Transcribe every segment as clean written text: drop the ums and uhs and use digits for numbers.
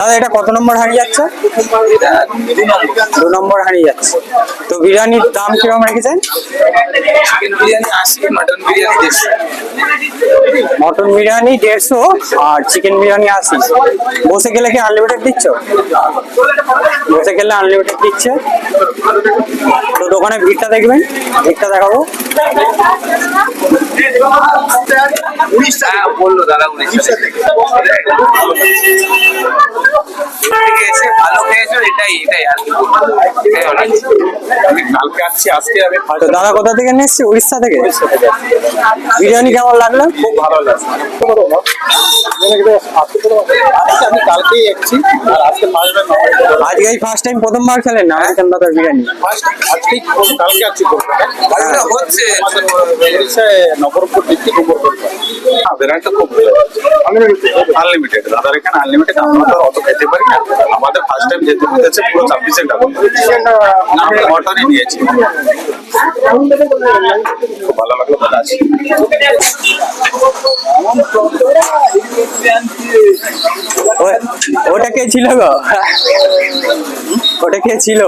দাদা এটা কত নম্বর হাঁড়ি যাচ্ছে? 2 নম্বর হাঁড়ি যাচ্ছে। তো বিরিয়ানির দাম কিরকম রেখেছেন? Chicken biryani 80, mutton biryani 150। Mutton biryani 150 আর চিকেন বিরিয়ানি 80। বসে গেলে কি আনলিমিটেড দিচ্ছ? বসে গেলে আনলিমিটেড দিচ্ছে। তো দোকানে ভিড়টা দেখবেন, ভিড়টা দেখাবো। বললো দাদা 19 থেকে এসে ভালো খেয়েছো, এটাই আর কি আমি কালকে আসছি, আজকে আমি তো দাদা কোথা থেকে নিয়ে এসছি? উড়িষ্যা থেকে। বিরিয়ানি কেমন লাগলো? খুব ভালো লাগছে। আমি কালকেই এসেছি আর আজকে আজকেই ফার্স্ট টাইম প্রথমবার খেলেন না আমেরিকান দাদার বিরিয়ানি? কালকে আসছি হচ্ছে নবরঙ্গপুর ডিস্ট্রিক্ট বিরিয়ানিটা খুব আনলিমিটেড। দাদার এখানে আনলিমিটেড, আমরা তো অত খেতে পারি না। আমাদের ফার্স্ট টাইম যেতে হচ্ছে পুরো সাফিসিয়েন্ট। আমরা মটনই নিয়েছি, খুব ভালো লাগলো দাদা। ওটা কে ছিল গো? ওটা কে ছিল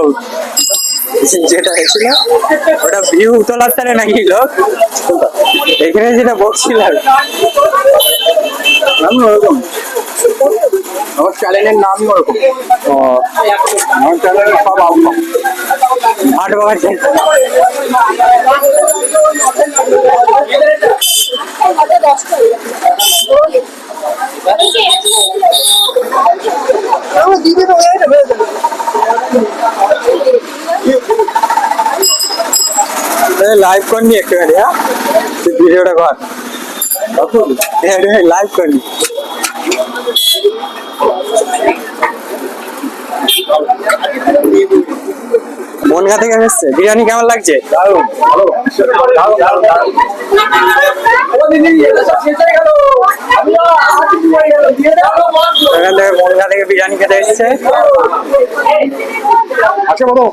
যেটা ছিল? ওটা ভিউ তোলার তারে নাকি লোক? এখানে যেটা বসছিল ওরকম। আমার চ্যানেলের নাম ওরকম। ও আমার চ্যানেলের সব আউটকাম আট বাগাচ্ছে। লাইভ করনি একটুখানি, হ্যাঁ ভিডিওটা কর, লাইভ করনি। বনগা থেকে এসছে। বিরিয়ানি কেমন লাগছে? দারুণ ভালো, এখান থেকে বনগা থেকে বিরিয়ানি খেতে এসছে। আচ্ছা বলো